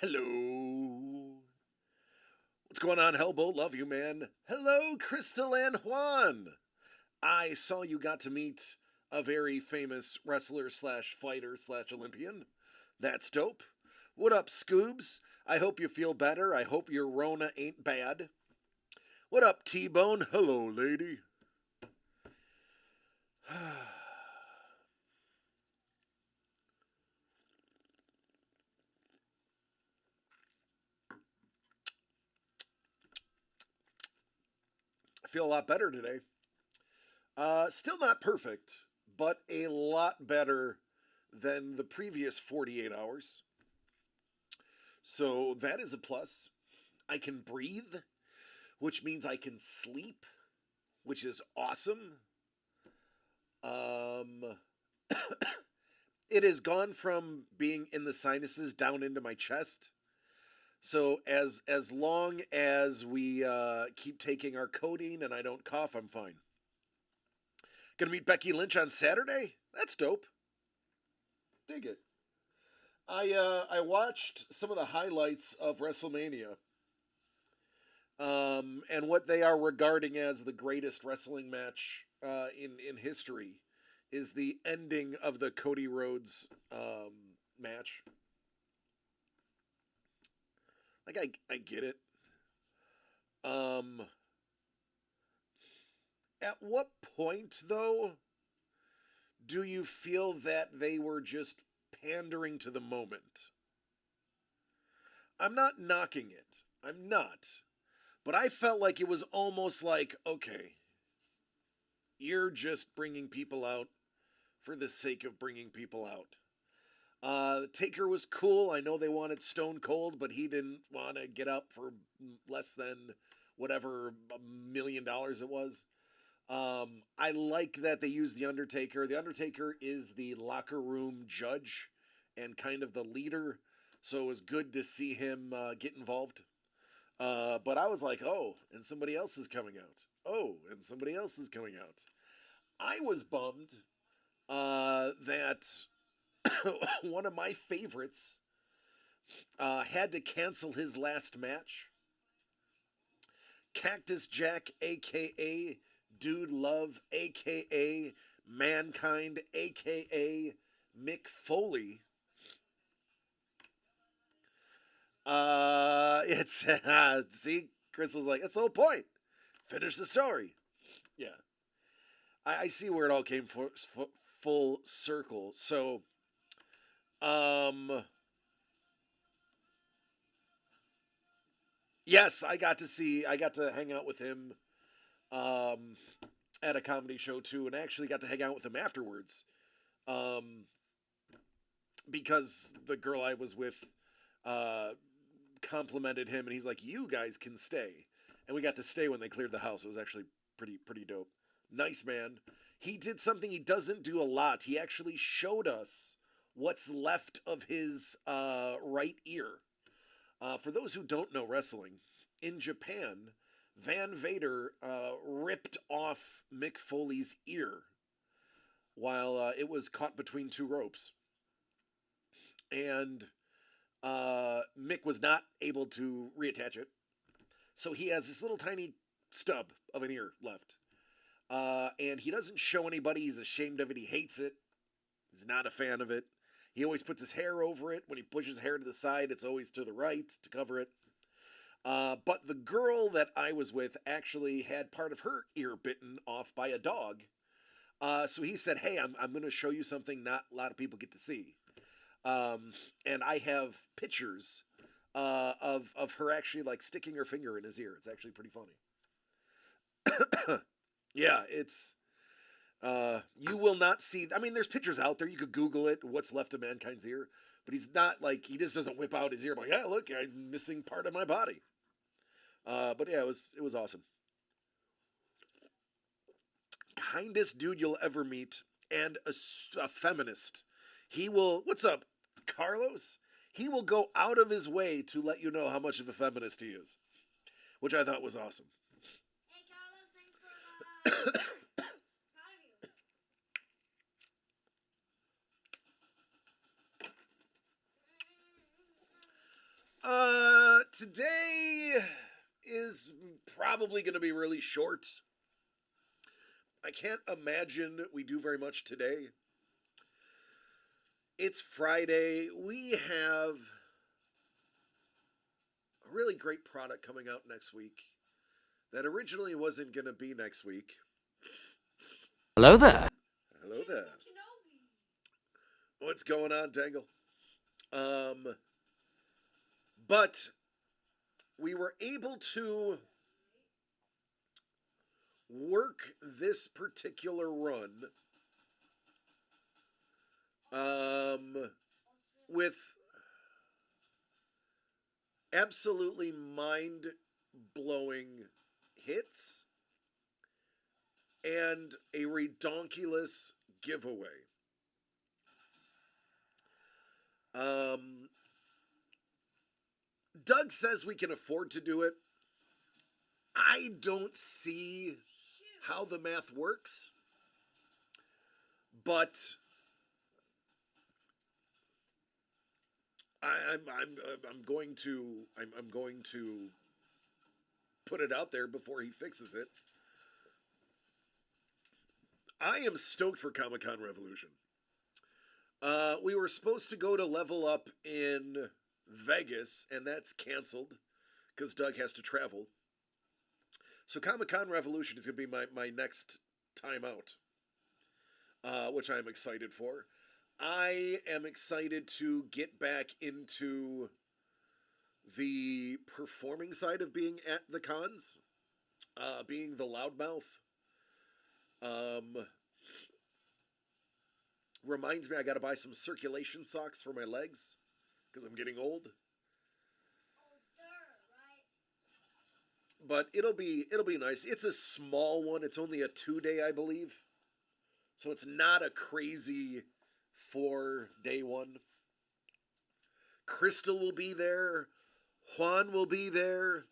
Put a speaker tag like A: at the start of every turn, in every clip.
A: Hello. What's going on, Hellbolt? Love you, man. Hello, Crystal and Juan. I saw you got to meet a very famous wrestler slash fighter slash Olympian. That's dope. What up, Scoobs? I hope you feel better. I hope your Rona ain't bad. What up, T-Bone? Hello, lady. I feel a lot better today. Still not perfect, but a lot better than the previous 48 hours. So that is a plus. I can breathe, which means I can sleep, which is awesome. Um, it has gone from being in the sinuses down into my chest. So as long as we keep taking our codeine and I don't cough, I'm fine. Gonna meet Becky Lynch on Saturday. That's dope. Dig it. I watched some of the highlights of WrestleMania, and what they are regarding as the greatest wrestling match in history is the ending of the Cody Rhodes match. Like I get it. Um, at what point though do you feel that they were just pandering to the moment? I'm not knocking it. I'm not. But I felt like it was almost like, okay, you're just bringing people out for the sake of bringing people out. Taker was cool. I know they wanted Stone Cold, but he didn't want to get up for less than whatever $1 million it was. I like that they used The Undertaker. The Undertaker is the locker room judge and kind of the leader, so it was good to see him get involved. But I was like, oh, and somebody else is coming out. Oh, and somebody else is coming out. I was bummed that one of my favorites had to cancel his last match. Cactus Jack, aka Dude Love, aka Mankind, aka Mick Foley. It's see, Chris was like, "That's the whole point. Finish the story." Yeah, I see where it all came full circle. So, um, yes, I got to hang out with him um, at a comedy show too, and actually got to hang out with him afterwards um, because the girl I was with uh, complimented him, and he's like, "You guys can stay," and we got to stay when they cleared the house. It was actually pretty dope. Nice man. He did something he doesn't do a lot. He actually showed us what's left of his right ear. For those who don't know wrestling, in Japan, Van Vader ripped off Mick Foley's ear while it was caught between two ropes. And Mick was not able to reattach it. So he has this little tiny stub of an ear left. And he doesn't show anybody. He's ashamed of it. He hates it. He's not a fan of it. He always puts his hair over it. When he pushes hair to the side, it's always to the right to cover it. But the girl that I was with actually had part of her ear bitten off by a dog. So he said, "Hey, I'm going to show you something not a lot of people get to see." And I have pictures of her actually like sticking her finger in his ear. It's actually pretty funny. Yeah, it's you will not see. I mean, there's pictures out there. You could Google it. What's left of mankind's ear? But he's not like he just doesn't whip out his ear. I'm like, yeah, look, I'm missing part of my body. But yeah, it was awesome. Kindest dude you'll ever meet, and a feminist. He will. What's up, Carlos? He will go out of his way to let you know how much of a feminist he is, which I thought was awesome.
B: Hey Carlos, thanks for proud of you.
A: probably going to be really short. I can't imagine we do very much today. It's Friday. We have a really great product coming out next week that originally wasn't going to be next week.
C: Hello there.
A: Hello there.
B: Kenobi.
A: What's going on, Dangle? But we were able to work this particular run with absolutely mind-blowing hits and a redonkulous giveaway. Doug says we can afford to do it. I don't see how the math works, but I'm going to put it out there before he fixes it. I am stoked for Comic-Con Revolution. We were supposed to go to Level Up in Vegas, and that's canceled because Doug has to travel. So Comic-Con Revolution is going to be my next time out, which I'm excited for. I am excited to get back into the performing side of being at the cons, being the loudmouth. Reminds me I got to buy some circulation socks for my legs because I'm getting old. But it'll be nice. It's a small one. It's only a 2-day, I believe. So it's not a crazy 4-day one. Crystal will be there. Juan will be there.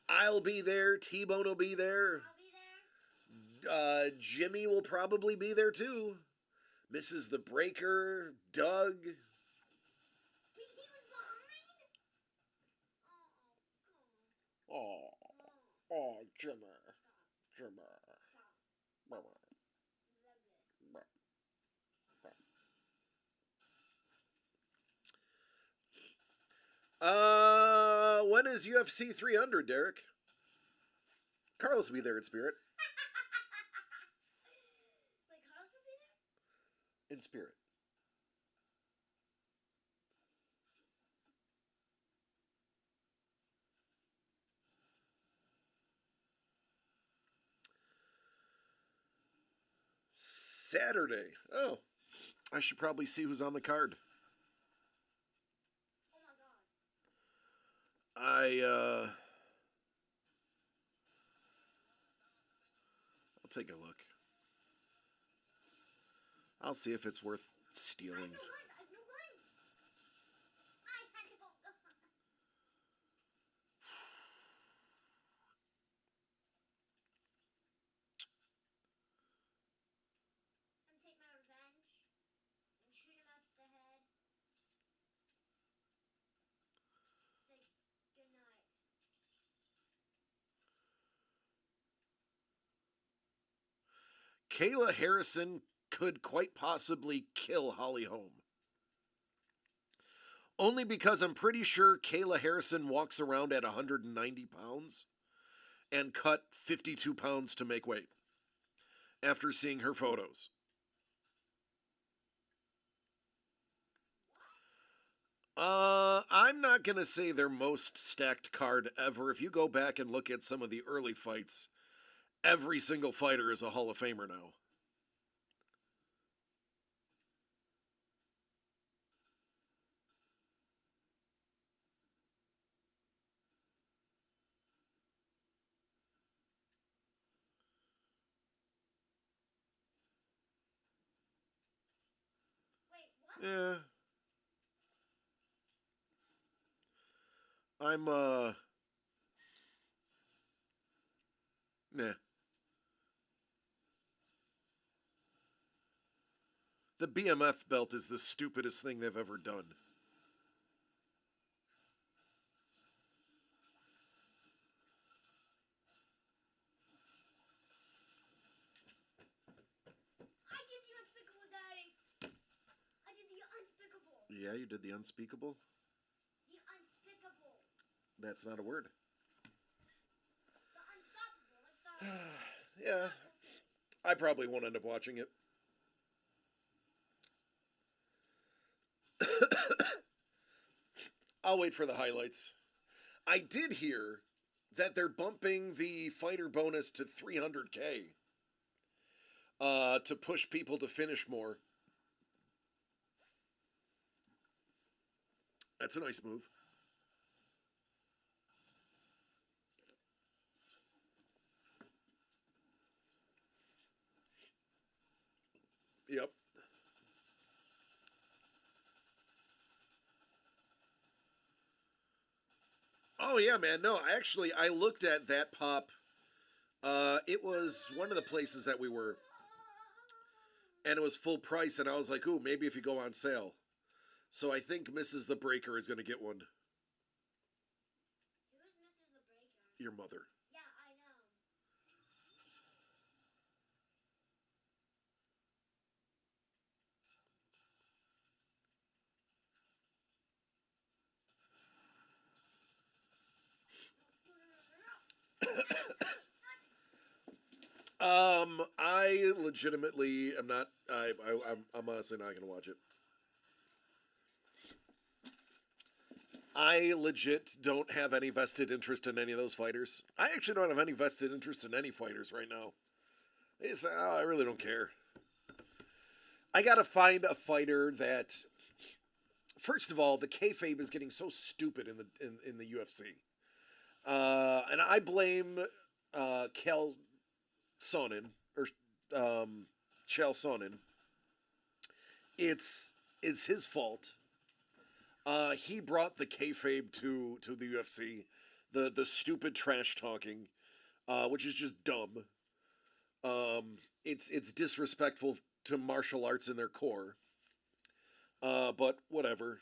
A: I'll be there. T-Bone will be there.
B: I'll be there.
A: Jimmy will probably be there too. Mrs. the Breaker, Doug.
B: Wait, he was behind? Oh,
A: Jimmy. When is UFC 300, Derek? Carlos will be there in spirit.
B: Wait, Carlos will be there?
A: In spirit. Saturday. Oh, I should probably see who's on the card.
B: Oh my god.
A: I'll take a look. I'll see if it's worth
B: I
A: stealing.
B: have no lines. I have no lines. I had to go. I'm take my revenge and shoot him at the head. Say goodnight.
A: Kayla Harrison could quite possibly kill Holly Holm. Only because I'm pretty sure Kayla Harrison walks around at 190 pounds and cut 52 pounds to make weight after seeing her photos. I'm not going to say their most stacked card ever. If you go back and look at some of the early fights, every single fighter is a Hall of Famer now.
B: Wait, what?
A: Yeah. I'm, nah. The BMF belt is the stupidest thing they've ever done. Yeah, you did the unspeakable.
B: The unspeakable.
A: That's not a word.
B: The unstoppable.
A: Yeah, I probably won't end up watching it. I'll wait for the highlights. I did hear that they're bumping the fighter bonus to 300K to push people to finish more. That's a nice move. Yep. Oh yeah, man. No, actually, I looked at that pop. It was one of the places that we were, and it was full price, and I was like, ooh, maybe if you go on sale. So I think Mrs. the Breaker is going to get one.
B: Who is Mrs. the Breaker?
A: Your mother.
B: Yeah, I know.
A: I legitimately am not. I'm honestly not going to watch it. I legit don't have any vested interest in any of those fighters. I actually don't have any vested interest in any fighters right now. I really don't care. I gotta find a fighter that. First of all, the kayfabe is getting so stupid in the UFC, and I blame Kel Sonnen or Chael Sonnen. It's his fault. He brought the kayfabe to the UFC, the stupid trash talking, which is just dumb. It's disrespectful to martial arts in their core. But whatever.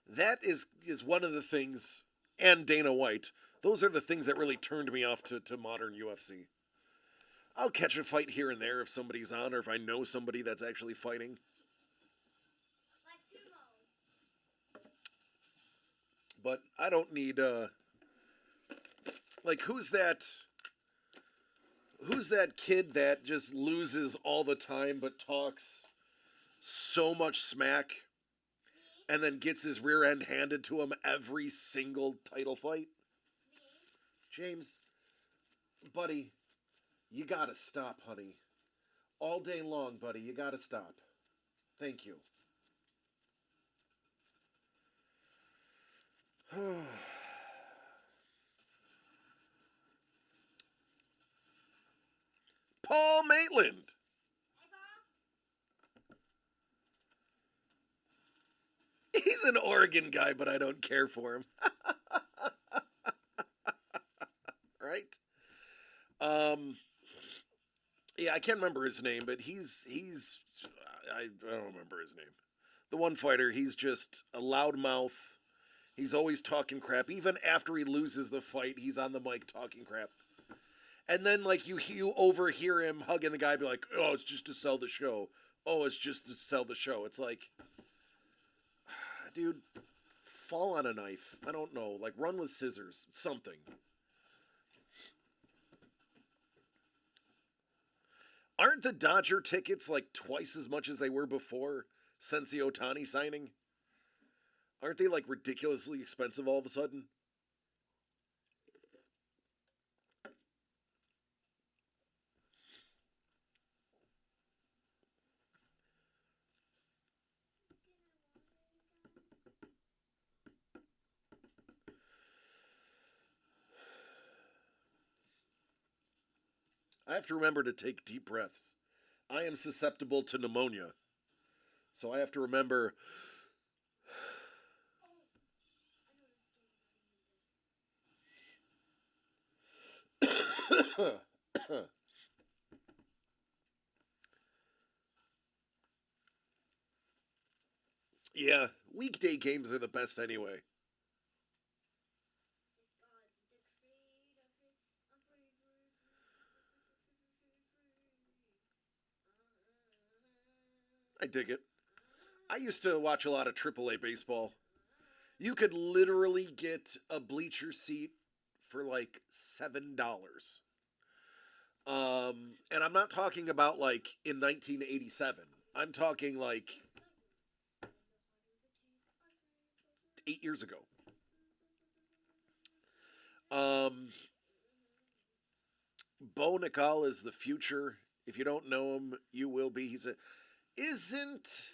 A: That is one of the things, and Dana White. Those are the things that really turned me off to modern UFC. I'll catch a fight here and there if somebody's on, or if I know somebody that's actually fighting.
B: Like sumo.
A: But I don't need like who's that? Who's that kid that just loses all the time but talks so much smack and then gets his rear end handed to him every single title fight?
B: Me.
A: James, buddy, you gotta stop, honey. All day long, buddy, you gotta stop. Thank you. Paul Maitland.
B: Hey, Paul.
A: He's an Oregon guy, but I don't care for him. Right? Um, yeah, I can't remember his name, but I don't remember his name. The one fighter, he's just a loudmouth. He's always talking crap. Even after he loses the fight, he's on the mic talking crap. And then like you overhear him hugging the guy, be like, "Oh, it's just to sell the show. Oh, it's just to sell the show." It's like, dude, fall on a knife. I don't know, like run with scissors, something. Aren't the Dodger tickets like twice as much as they were before since the Otani signing? Aren't they like ridiculously expensive all of a sudden? I have to remember to take deep breaths. I am susceptible to pneumonia. So I have to remember. Yeah, weekday games are the best anyway.
B: It's God's decree. I'm free, free, free, free, free, free.
A: I dig it. I used to watch a lot of AAA baseball. You could literally get a bleacher seat for like $7. And I'm not talking about like in 1987. I'm talking like 8 years ago. Um, Bo Nicol is the future. If you don't know him, you will be. Isn't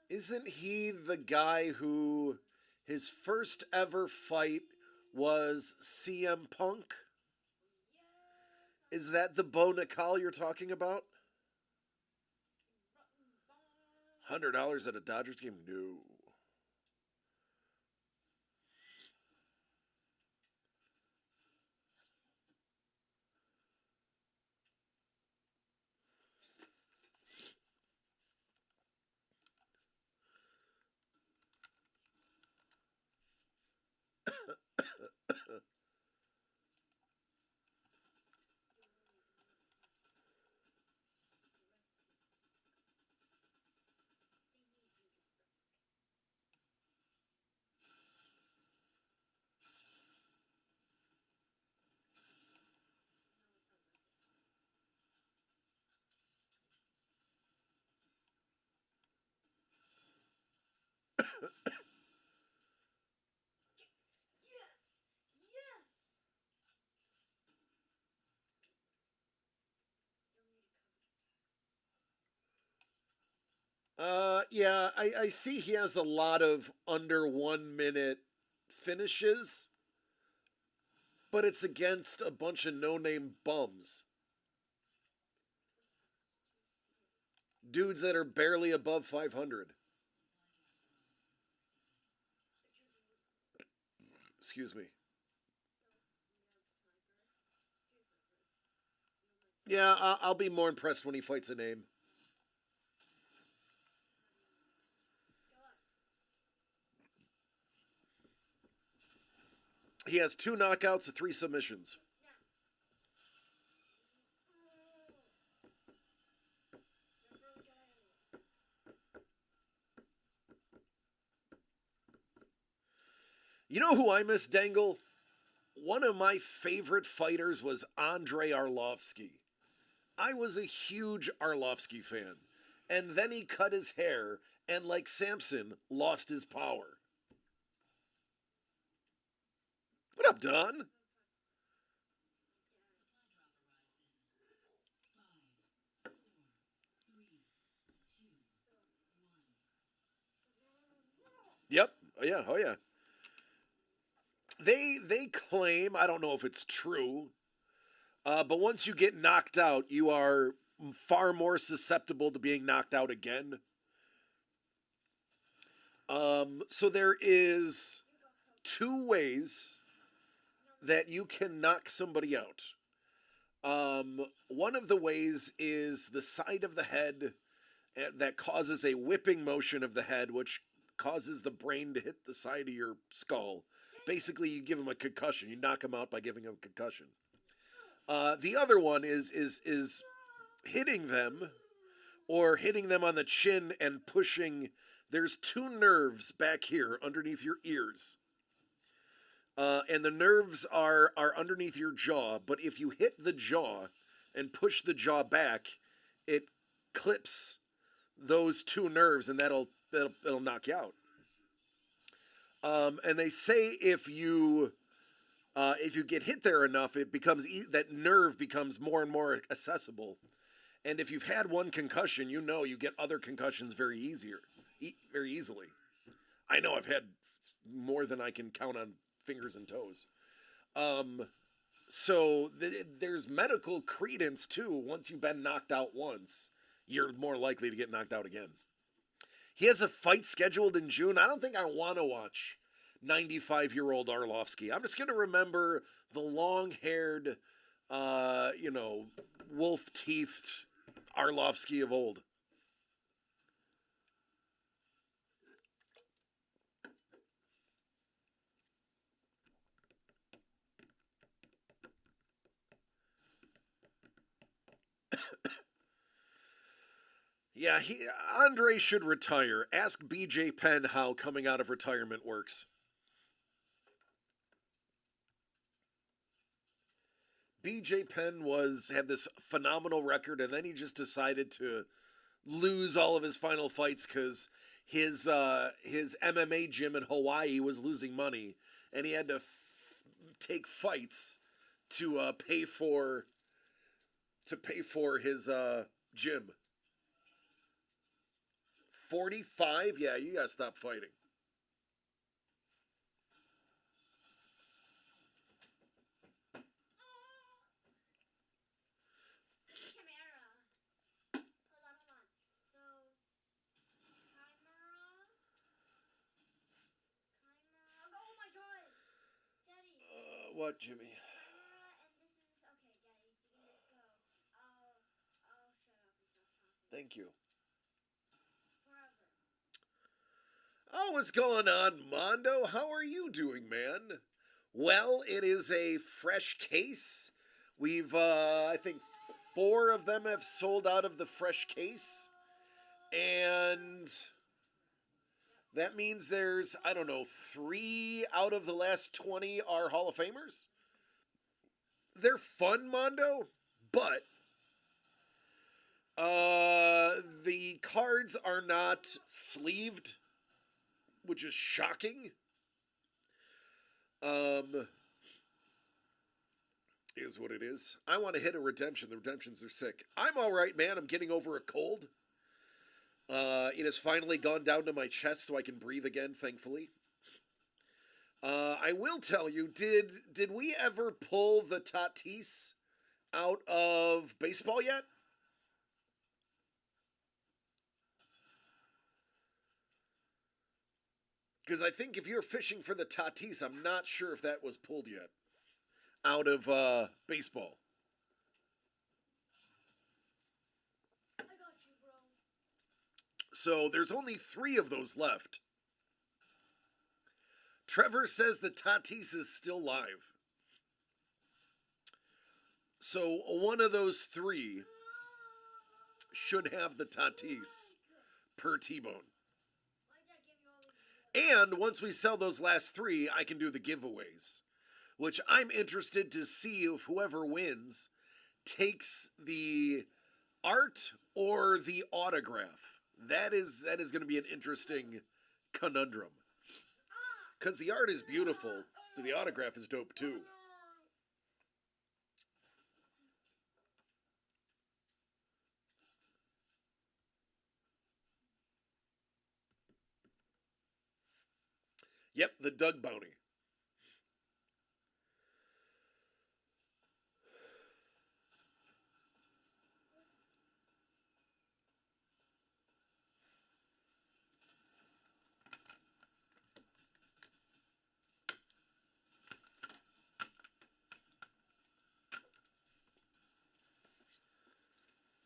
A: isn't he the guy who his first ever fight was CM Punk? Is that the Bo Nicol you're talking about? $100 at a Dodgers game? No. Yeah, I see he has a lot of under 1 minute finishes, but it's against a bunch of no name bums. Dudes that are barely above 500. Excuse me. Yeah, I'll be more impressed when he fights a name. He has 2 knockouts and 3 submissions. You know who I miss, Dangle? One of my favorite fighters was Andrei Arlovsky. I was a huge Arlovsky fan. And then he cut his hair and, like Samson, lost his power. What up, Don? Yep. Oh yeah. Oh yeah. They claim, I don't know if it's true, but once you get knocked out, you are far more susceptible to being knocked out again. So there is 2 ways that you can knock somebody out. One of the ways is the side of the head that causes a whipping motion of the head, which causes the brain to hit the side of your skull. Basically, you give them a concussion. You knock them out by giving them a concussion. The other one is hitting them or hitting them on the chin and pushing. There's 2 nerves back here underneath your ears. And the nerves are underneath your jaw, but if you hit the jaw and push the jaw back, it clips those 2 nerves, and that'll knock you out. And they say if you get hit there enough, it becomes that nerve becomes more and more accessible. And if you've had one concussion, you know you get other concussions very easily. I know I've had more than I can count on fingers and toes. Um, so there's medical credence too. Once you've been knocked out once, you're more likely to get knocked out again. He has a fight scheduled in June. I don't think I want to watch 95-year-old Arlovsky. I'm just going to remember the long-haired, wolf-teethed Arlovsky of old. Yeah, Andre should retire. Ask BJ Penn how coming out of retirement works. BJ Penn had this phenomenal record, and then he just decided to lose all of his final fights because his MMA gym in Hawaii was losing money, and he had to take fights to pay for his gym. 45? Yeah, you gotta stop fighting.
B: Camera. Hold on, hold on. So, Chimera. Chimera. Oh my god! Daddy.
A: What, Jimmy?
B: Chimera, and this is. Okay, Daddy, you can just go. I'll shut up and stop talking.
A: Thank you.
B: Forever.
A: Oh, what's going on, Mondo? How are you doing, man? Well, it is a fresh case. We've, I think, 4 of them have sold out of the fresh case. And that means there's, I don't know, 3 out of the last 20 are Hall of Famers. They're fun, Mondo, but the cards are not sleeved, which is shocking. Is what it is. I want to hit a redemption. The redemptions are sick. I'm all right, man. I'm getting over a cold. It has finally gone down to my chest, so I can breathe again. Thankfully. I will tell you. Did we ever pull the Tatis out of baseball yet? Because I think if you're fishing for the Tatis, I'm not sure if that was pulled yet out of baseball.
B: I got you, bro.
A: So there's only 3 of those left. Trevor says the Tatis is still live. So one of those 3 should have the Tatis per T-Bone.
B: Why'd Dad give you all these?
A: And once we sell those last 3, I can do the giveaways, which I'm interested to see if whoever wins takes the art or the autograph. That is going to be an interesting conundrum. Because the art is beautiful, but the autograph is dope too. Yep, the Doug Bounty.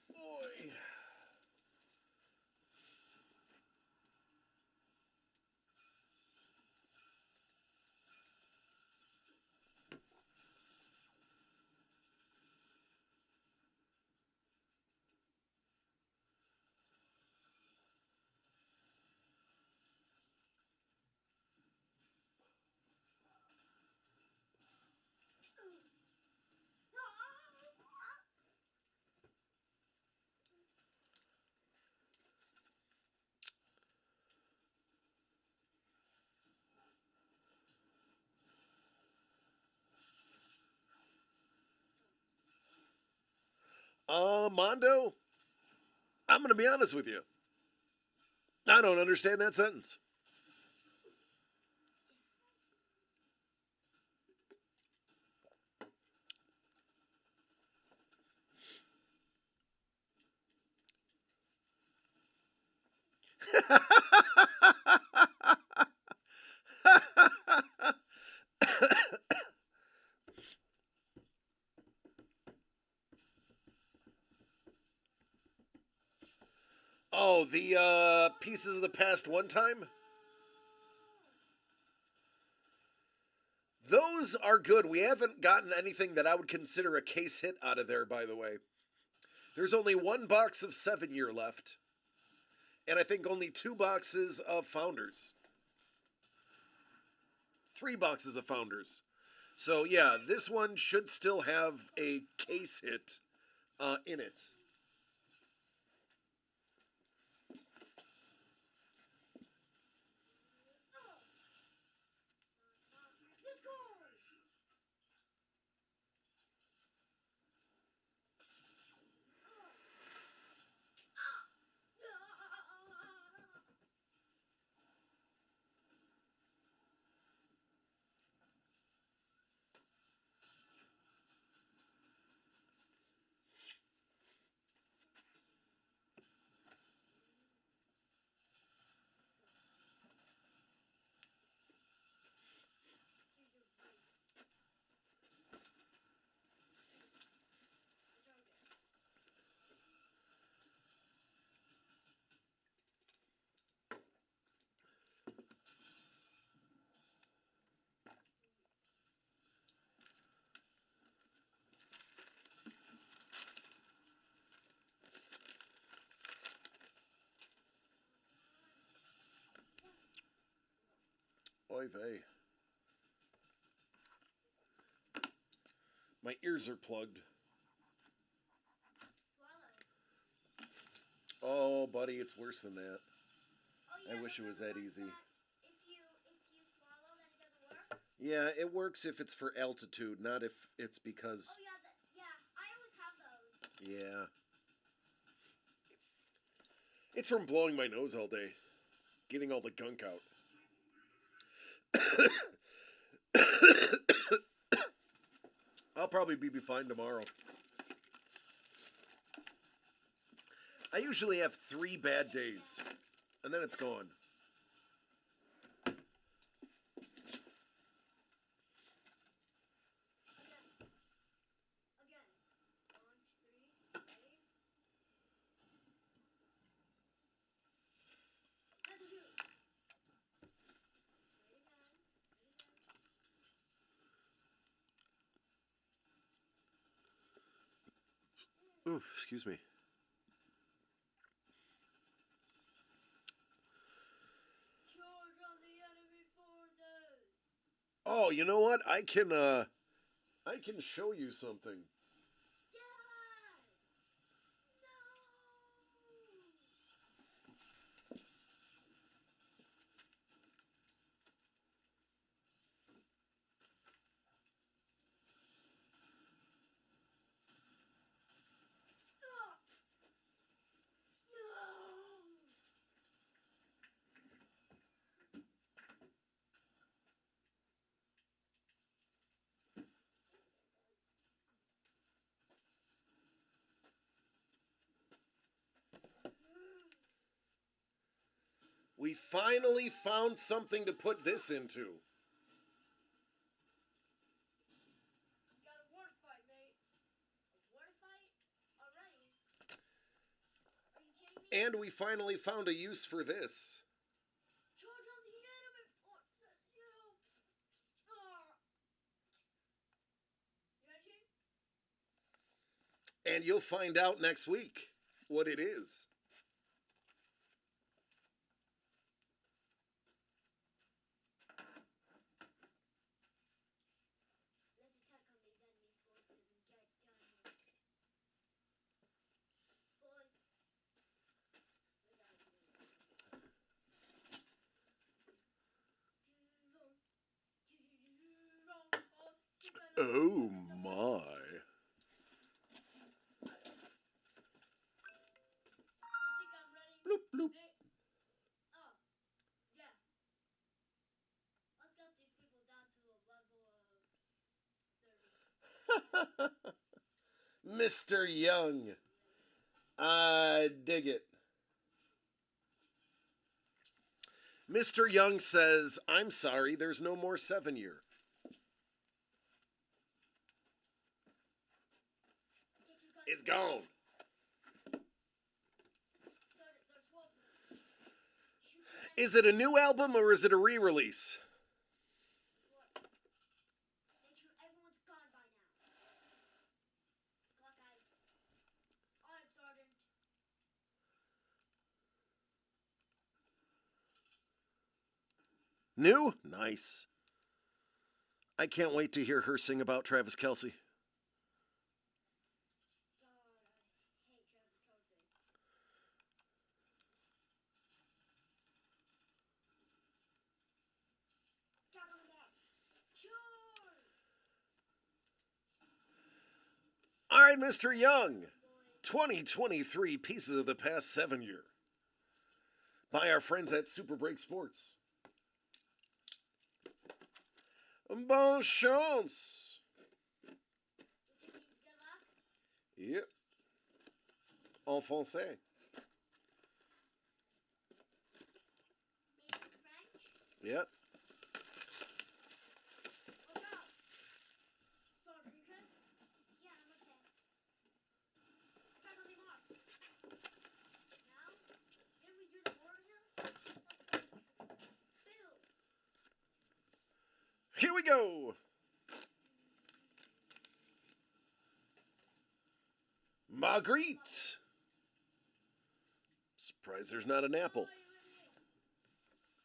A: Boy. Mondo, I'm going to be honest with you. I don't understand that sentence. Oh, the Pieces of the Past one time? Those are good. We haven't gotten anything that I would consider a case hit out of there, by the way. There's only 1 box of 7 year left. and I think only 2 boxes of Founders. 3 boxes of Founders. So yeah, this one should still have a case hit in it.
B: Let's go.
A: Oy vey. My ears are plugged.
B: Swallow.
A: Oh, buddy, it's worse than that.
B: Oh,
A: I
B: yeah,
A: wish it was
B: those are
A: that
B: the ones
A: easy.
B: that if you swallow, then it doesn't work.
A: Yeah, it works if it's for altitude, not if it's because.
B: Oh yeah, I always have those.
A: Yeah. It's from blowing my nose all day, getting all the gunk out. I'll probably be fine tomorrow. I usually have 3 bad days, and then it's gone.
B: Again. 1, 2, 3. Ready? Let's do it. Ready again.
A: Ooh, excuse me.
B: Charge on the enemy forces.
A: Oh, you know what? I can show you something.
B: Dad! No!
A: We finally found something to put this into.
B: Got a word fight, mate. A word fight? Already? Are you kidding me?
A: And we finally found a use for this.
B: Charge on the enemy forces, you! You ready?
A: And you'll find out next week what it is.
B: Let's attack on these enemy forces and get done here. Boys.
A: Oh my.
B: You think I'm ready?
A: Bloop, bloop.
B: Hey. Oh, yeah. Let's get these people down to a level of 30.
A: Mr. Young. I dig it. Mr. Young says, I'm sorry, there's no more 7-year. It's gone. Is it a new album or is it a re-release?
B: Make sure everyone's gone by now. Good luck, guys. On it, Sergeant.
A: New? Nice. I can't wait to hear her sing about Travis Kelce.
B: God, I hate Travis Kelce. Jack on the mark. Sure.
A: All right, Mr. Young. 2023 Pieces of the Past 7 year. By our friends at Super Break Sports. Bonne chance.
B: Good luck.
A: Yep. En français.
B: Maybe French.
A: Yep.
B: Look out. Sorry, you good? Yeah, I'm okay. Attack on the mark. Now, didn't we do the horror hill? Bill.
A: Here we go. Marguerite. Surprised there's not an apple.
B: Are you ready?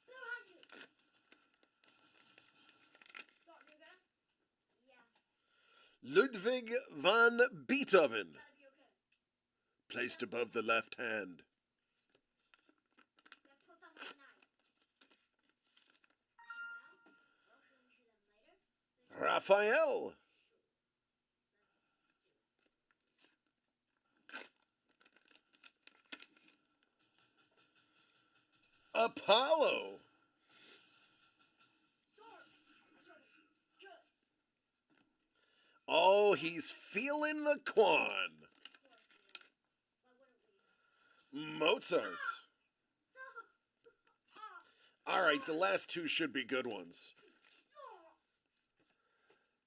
B: Behind you. Sorry, you good? Yeah.
A: Ludwig van Beethoven.
B: Gotta be okay.
A: Placed above the left hand.
B: Let's put them on the knife. Now, well, shouldn't we shoot them later?
A: Raphael. Apollo.
B: Sword. I killed him. Good.
A: Oh, he's feeling the Quan.
B: Of course we will. Why wouldn't we?
A: Mozart.
B: Ah.
A: All right, the last two should be good ones.
B: Ah.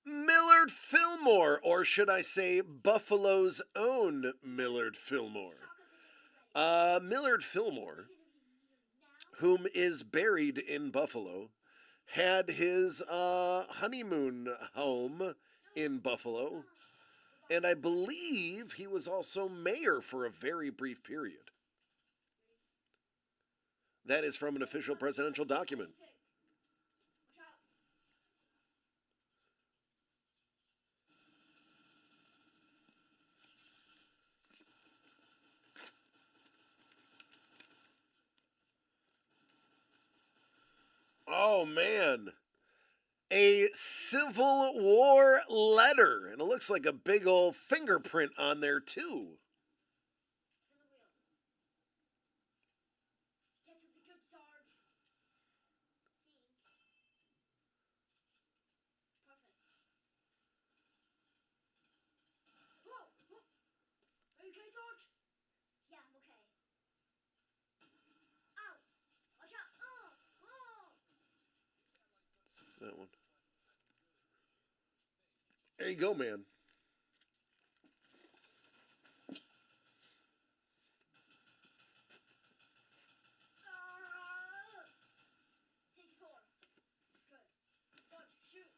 A: Millard Fillmore, or should I say Buffalo's own Millard Fillmore. Millard Fillmore, whom is buried in Buffalo, had his honeymoon home in Buffalo, and I believe he was also mayor for a very brief period. That is from an official presidential document.
B: Watch out.
A: Oh man, a Civil War letter, and it looks like a big old fingerprint on there too.
B: Turn the wheel. Get to the good Sarge. Think. Perfect. Whoa! Whoa! Are you okay, Sarge? Yeah, I'm okay. Ow! Watch out! Oh! Oh!
A: It's that one. There you go, man.
B: Ah! 64. Good. Sarge, shoot.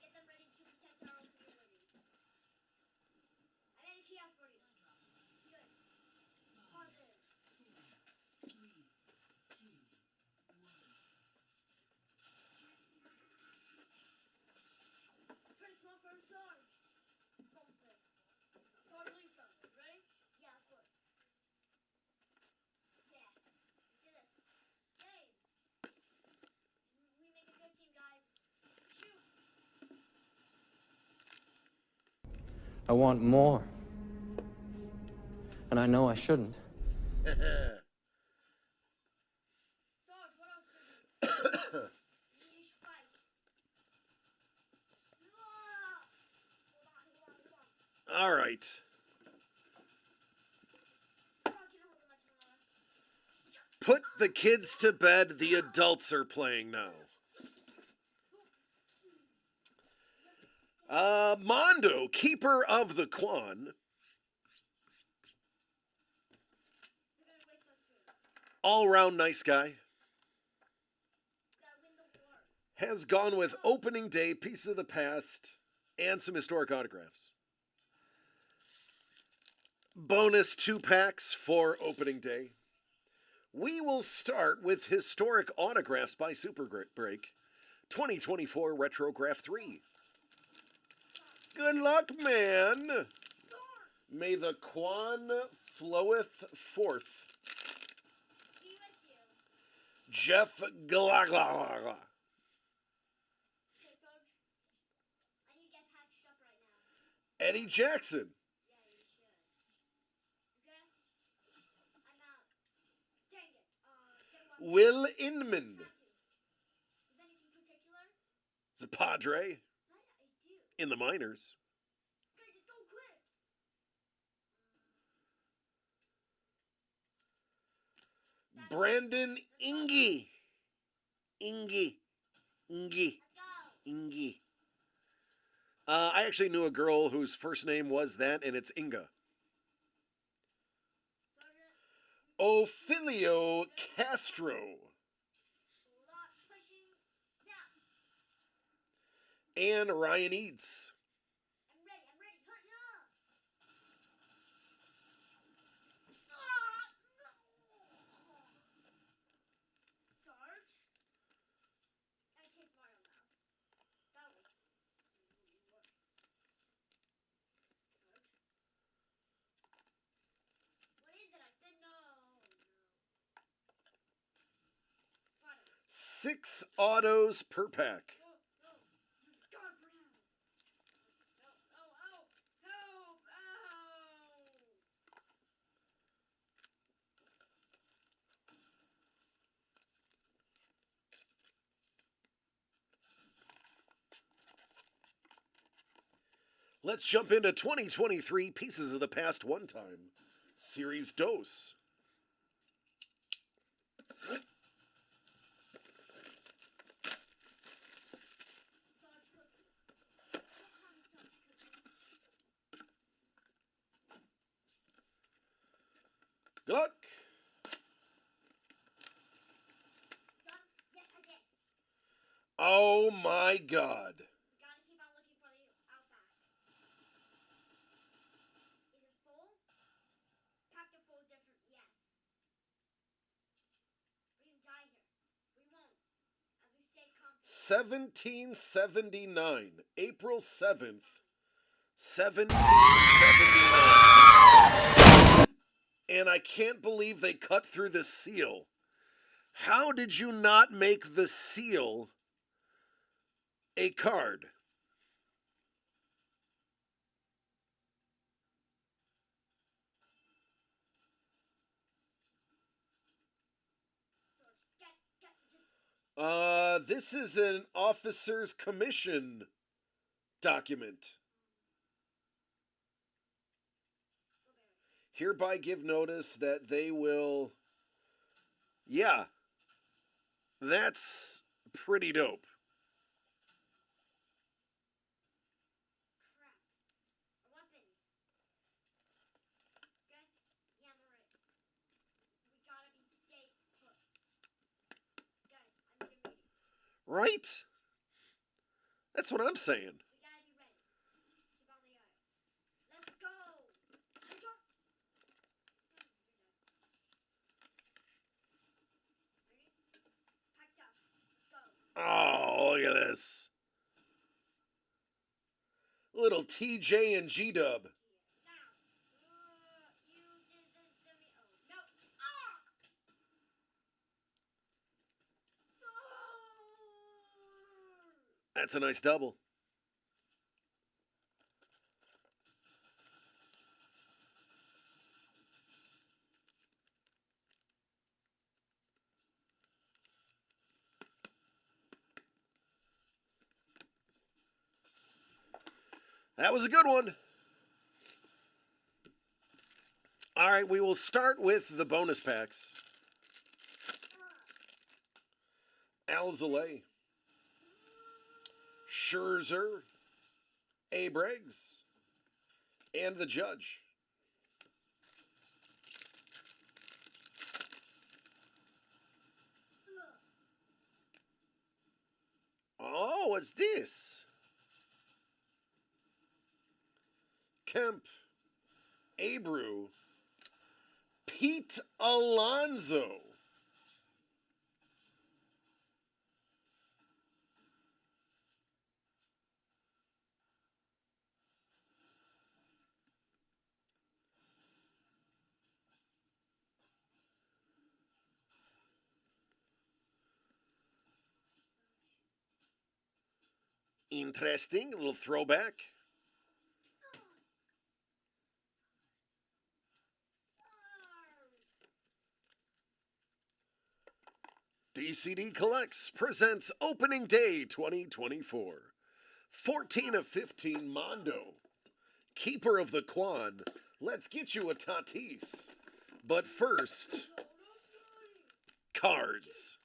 B: Get them ready to protect our own community. I made a kiosk for you. Good. Positive. Pretty small for a Sarge. Mostly. Sarge Lisa, ready? Yeah, of course. Yeah. Let's do this. Save. We make a good team, guys. Shoot.
D: I want more. And I know I shouldn't.
B: Sarge, what else do you need to fight? Ah! Hold on.
A: All right.
B: Come on, get a hold of my camera.
A: Put the kids to bed. The adults are playing now. Mondo, keeper of the Quan,
B: They're gonna wake us soon.
A: all round nice guy,
B: Gotta win the war.
A: has gone with opening day, pieces of the past, and some historic autographs. Bonus 2 packs for opening day. We will start with historic autographs by Super Break 2024 Retrograph 3. Good luck, man. May the Quan floweth forth.
B: Be with you.
A: Jeff Glagla.
B: Okay, Sarge. I need to get patched up right now.
A: Eddie Jackson.
B: Yeah, you should. Okay? I'm out. Dang it. Get one.
A: Will Inman.
B: Trying to. Is anything particular?
A: Zapadre
B: What I do?
A: in the minors.
B: Okay, just go quick.
A: Brandon Ingy. Ingy.
B: Let's go.
A: Ingy. I actually knew a girl whose first name was that, and it's Inga.
B: Sergeant,
A: Ophelio Castro.
B: hold on. Pushing. Now.
A: And Ryan Eads.
B: I'm ready. Hurry up. Sarge? I take Mario now. That was worse. Sarge? What is it? I said no. Fine.
A: 6 autos per pack.
B: No. It's gone for now. No. Ow. Help. Ow.
A: Let's jump into 2023 Pieces of the Past One Time. Series Dose.
B: Sarge cookie. What kind of Sarge cookie?
A: Good luck.
B: Done? Yes, I did.
A: Oh my god.
B: We gotta keep on looking for the Outback. Is it full? Packed it full different, yes. We're gonna die here. We won't. As we stay confident.
A: 1779. April 7th. 1779. And I can't believe they cut through the seal. How did you not make the seal a card?
B: Sarge, just
A: This is an officer's commission document. Hereby give notice that they will. Yeah, that's pretty dope.
B: crap. Our weapons. Okay? Yeah, I'm alright. We gotta stay put. Guys, I need a meeting.
A: Right? That's what I'm saying.
B: We gotta be ready. Keep on the eye. Let's go. Let's go. Ready? Packed up. Let's go.
A: Oh, look at this. Little TJ and G Dub.
B: Now. You did this to me. Oh, no. Ah!
A: That's a nice double. That was a good one. All right, we will start with the bonus packs. Alzolay, Scherzer, Briggs, and the Judge. Oh, what's this? Kemp, Abreu, Pete Alonso. Interesting. A little throwback. DCD Collects presents Opening Day 2024. 14 of 15 Mondo. Keeper of the Quan. Let's get you a Tatis. But first, cards.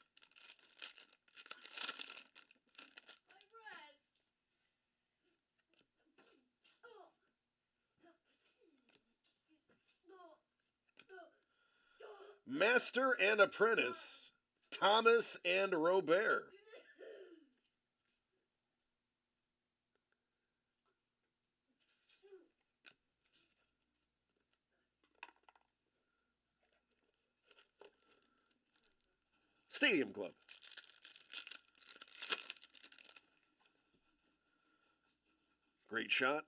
A: Master and Apprentice, Thomas and Robert. Stadium Club. Great shot.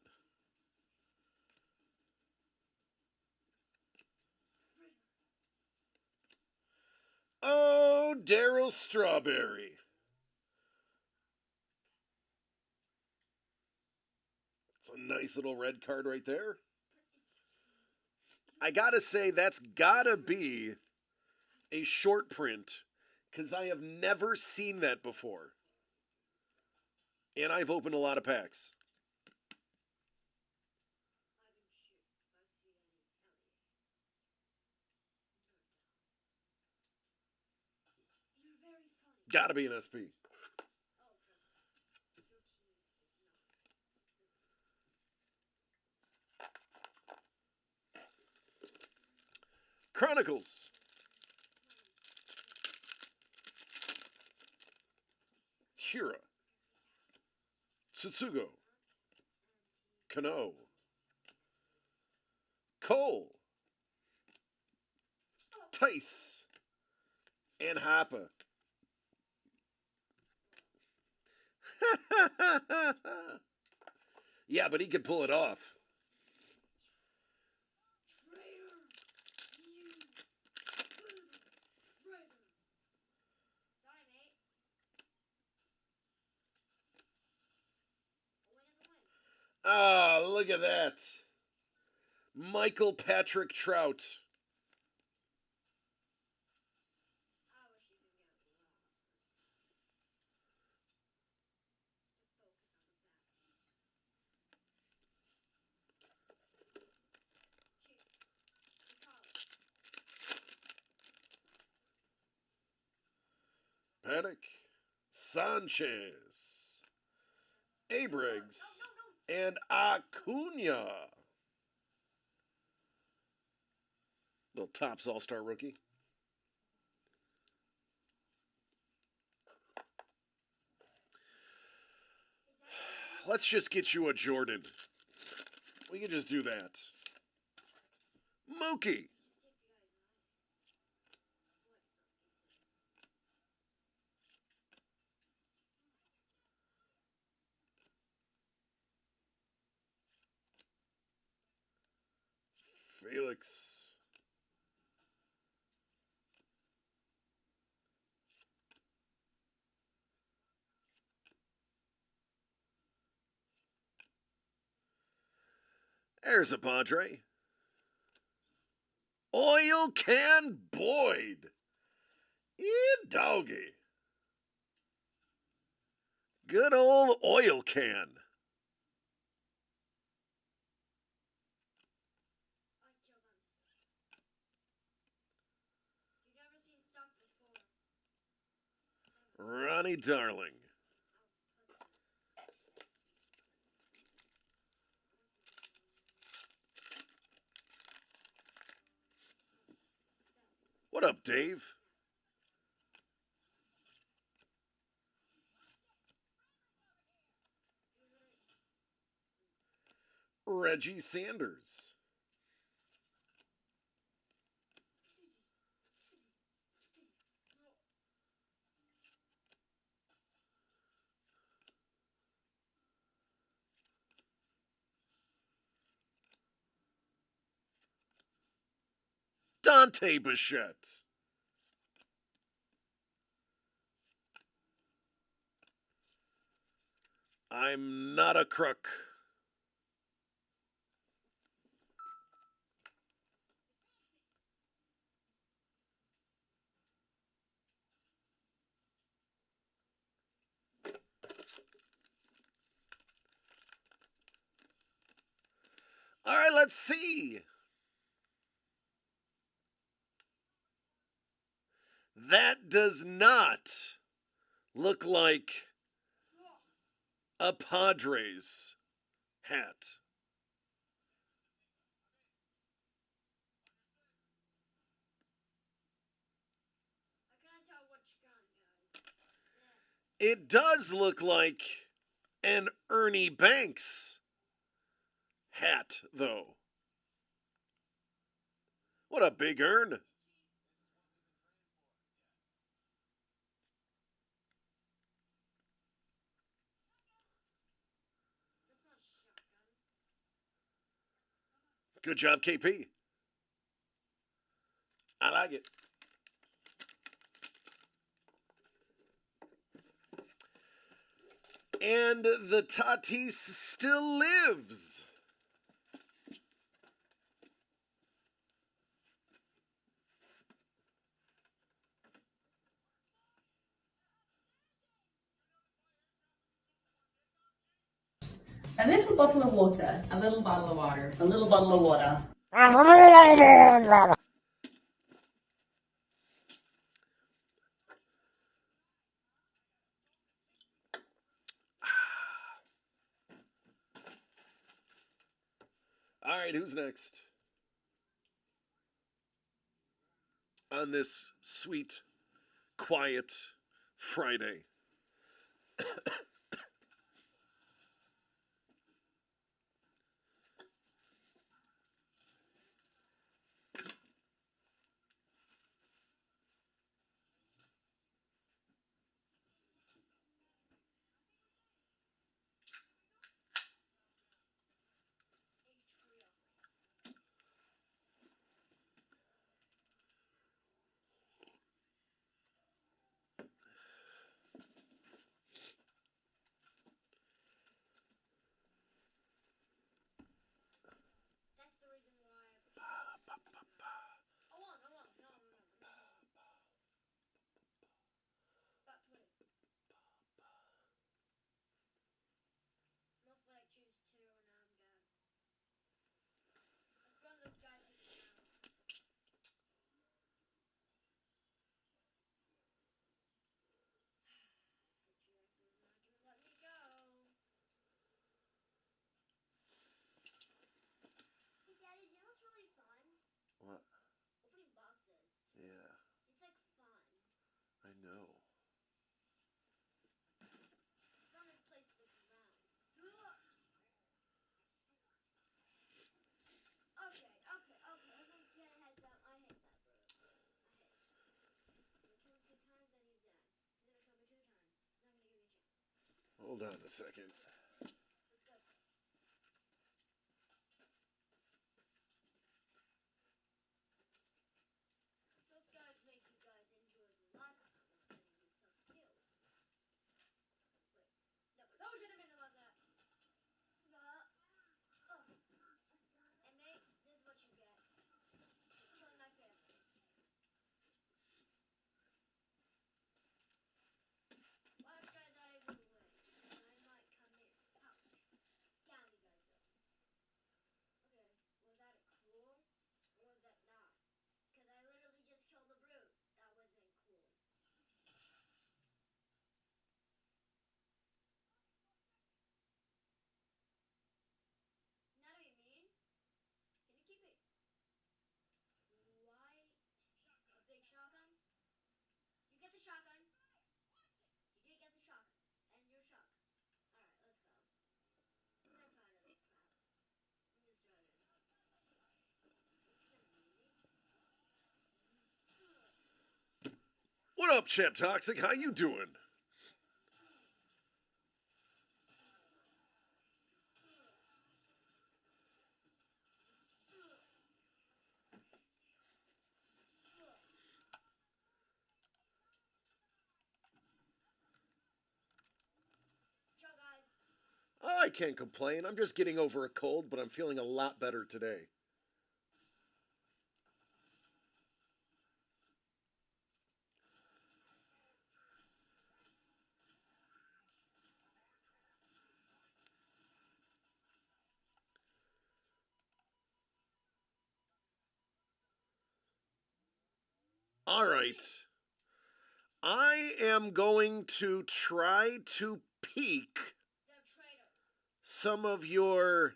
A: Oh, Daryl Strawberry. It's a nice little red card right there. I gotta say, that's gotta be a short print, because I have never seen that before. And I've opened a lot of packs. Gotta be an SP. Chronicles. Hira. Tsutsugo. Kano. Cole. Tice. And Hoppa. Yeah, but he could pull it off. Ah, look at that. Michael Patrick Trout. Paddock. Sanchez. Abrams. And Acuna. Little Topps All-Star rookie. Let's just get you a Jordan. We can just do that. Mookie. Felix. There's a Padre. Oil Can Boyd. Doggy. Good old oil can. Ronnie Darling. What up, Dave? Reggie Sanders. Dante Bichette. I'm not a crook. All right, let's see. That does not look like a Padres hat.
B: I can't tell which gun, guys.
A: It does look like an Ernie Banks hat, though. What a big urn.
B: That's not shotgun.
A: Good job, KP. I like it. And the Tatis still lives.
E: A little bottle of water.
F: A little bottle of water.
E: A little bottle of water.
A: All right, who's next? On this sweet, quiet Friday.
B: That's the reason why I won. No. But please. Mostly I choose two and now I'm dead. Let's run this guy to the ground. The T-Rex is not gonna let me go. Hey Daddy, do you know what's really fun?
A: What?
B: Opening boxes.
A: Yeah,
B: It's like fun.
A: I know.
B: Run this place to the ground. Okay. I'm gonna get a heads up. I hate that bird. I hate it. I'm gonna kill him 2 times, then he's dead. He's gonna kill me 2 times. He's not gonna give me a chance.
A: Hold on a second.
B: Let's go. Those guys make you guys enjoy the life instead of yourself still. Wait. No, I should have been about that. And mate, this is what you get. For killing my family. Last guy's not able to win. And I might come in. Ouch. Down you guys go. Okay, was that cool? Or was that not? Because I literally just killed a brute. That wasn't cool. Now do you mean? Can you keep it white? A big shotgun? You get the shotgun. You did get the shotgun. And you're shock. Alright, let's go. I'm tired of this crap. I'm just driving. Listen to me.
A: What up, Champ Toxic? How you doing?
B: Ciao, guys.
A: I can't complain. I'm just getting over a cold, but I'm feeling a lot better today. All right. I am going to try to pique some of your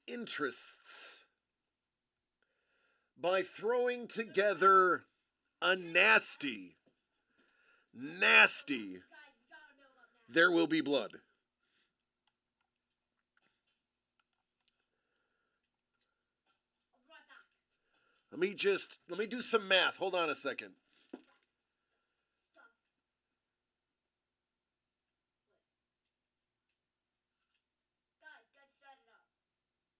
A: interests by throwing together a nasty, There Will Be Blood. Let me do some math. Hold on a second.
B: Guys, set it up. I got a special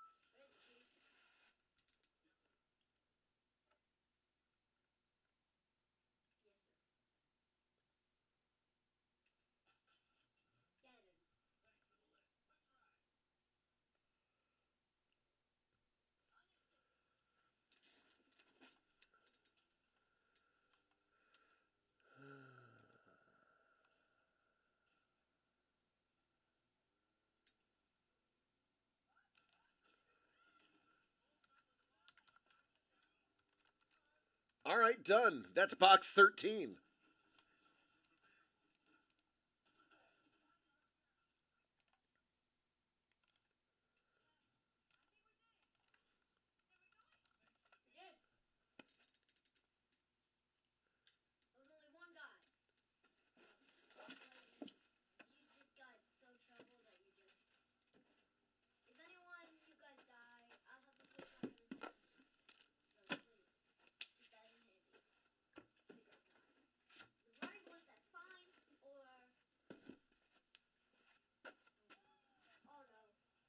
B: plan. What is it, Chief? Yes, sir. Cannon.
A: All right, done. That's box 13.
B: We did. There was only one guy. You just got so troubled that you just. If anyone you guys die, I'll have to put on your return. So please, keep that in handy. Please don't die. If running was that's fine, or oh no. I won't. Low profile. Night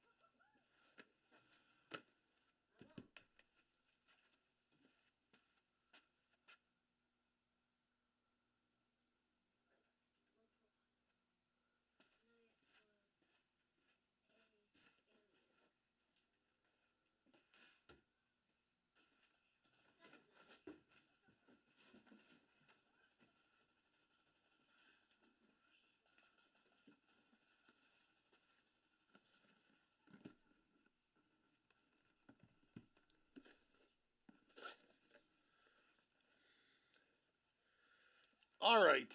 B: for alien. That's nice.
A: All right.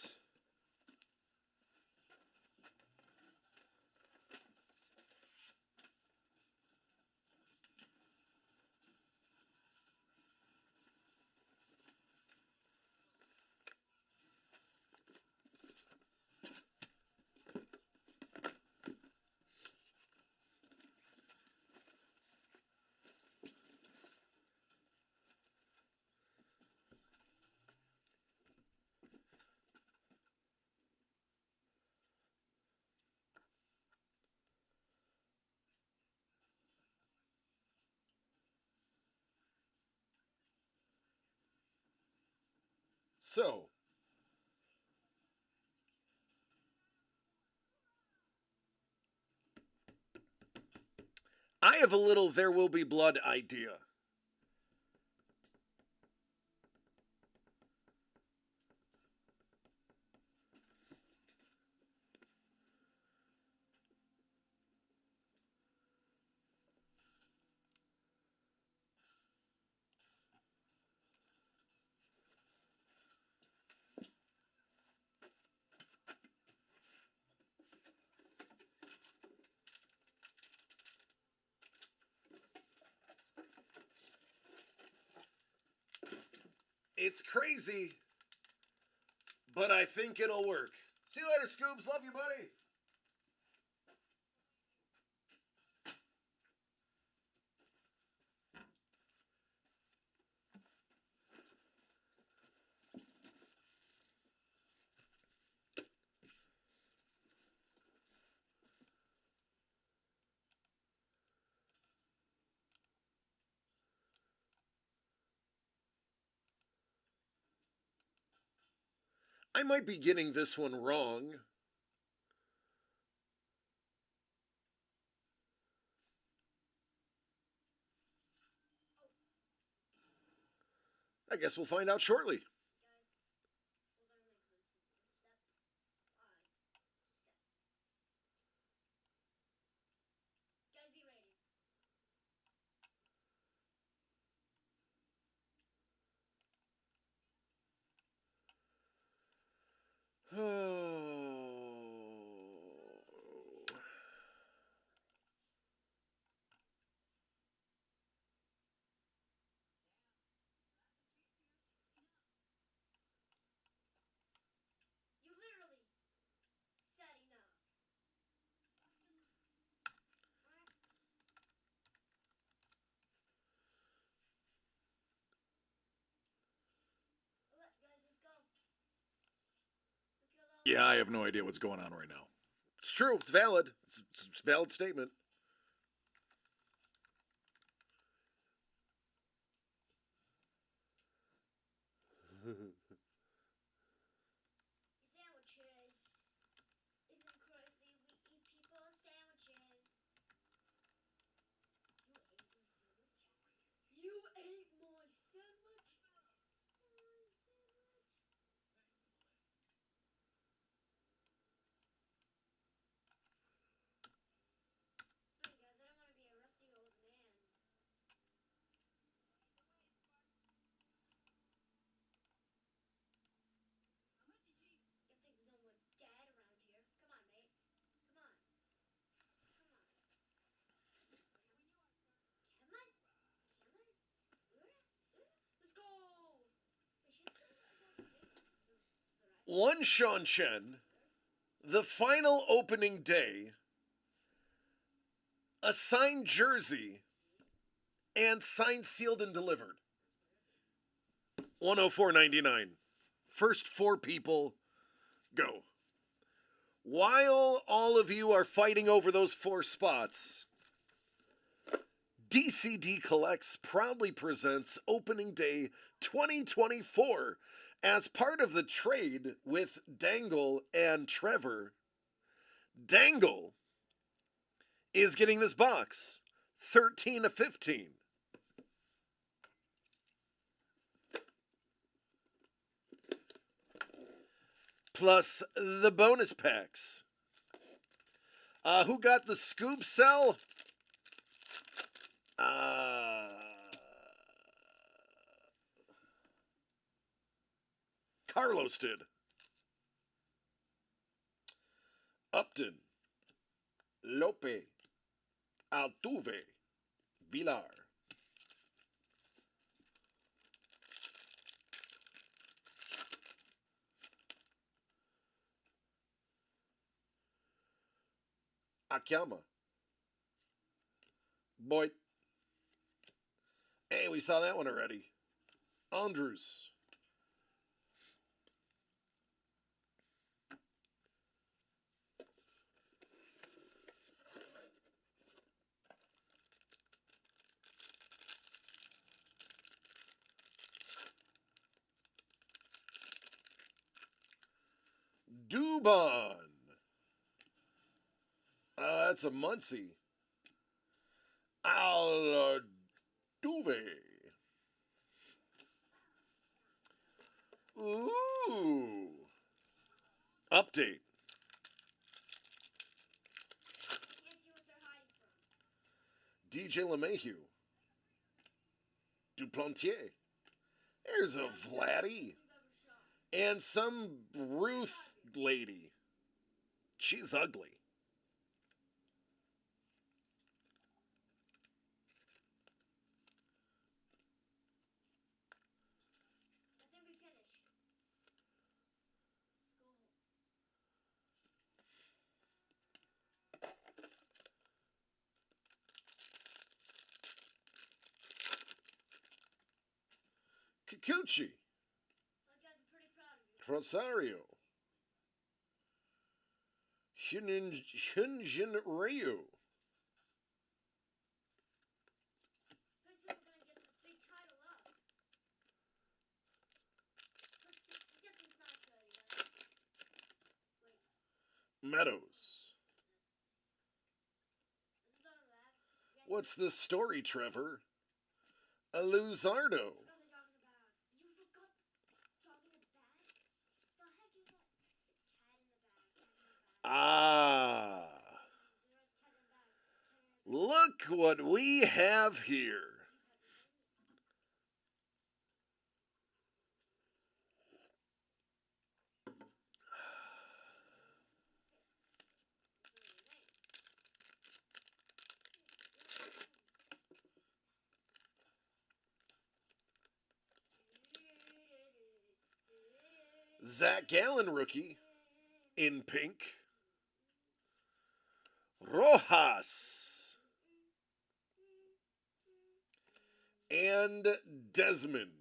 A: So, I have a little There Will Be Blood idea. It's crazy, but I think it'll work. See you later, Scoobs. Love you, buddy. I might be getting this one wrong. I guess we'll find out shortly.
B: Guys, be ready.
A: Oh.
B: You literally said enough. Alright. Alright, guys, let's go. Look at all
A: Yeah, I have no idea what's going on right now. It's true. It's valid. It's a valid statement.
B: sandwiches. Isn't crazy? We eat people's sandwiches. You ate my sandwich? Hey guys, I don't want to be a rusty old man. You think there's no more dad around here? Come on, mate. Come on. Come on. Cameron? Cameron? Let's go! Wait, she's still the rest.
A: One Sean Chen, the final opening day, a signed jersey, and signed, sealed, and delivered. 104.99. First 4 people, go. While all of you are fighting over those 4 spots, DCD Collects proudly presents Opening Day 2024 as part of the trade with Dangle and Trevor. Dangle is getting this box, 13 of 15. Plus the bonus packs. Who got the scoop cell? Carlos did. Upton, Lope, Altuve, Villar. Akiyama. Boyd. Hey, we saw that one already. Andrews. Dubon. That's a Muncie. Altuve. Ooh. Update.
B: Can't see what they're hiding from.
A: DJ LeMahieu. Duplantier. There's a Vladdy. And some Ruth lady. She's ugly.
B: I think we finished. Go home.
A: Kikuchi.
B: Well, guys, I'm pretty proud of you.
A: Rosario. Hyunjin Ryu.
B: Pretty soon we're gonna get this big title up. Let's get these knives ready, guys.
A: Meadows. What's the story, Trevor? A Luzardo.
B: You forgot dog in the bag? The heck is that? It's cat in the bag. Cat in the bag.
A: Ah.
B: There's cat in the bag.
A: Look what we have here. Zach Gallen rookie in pink. Rojas and Desmond.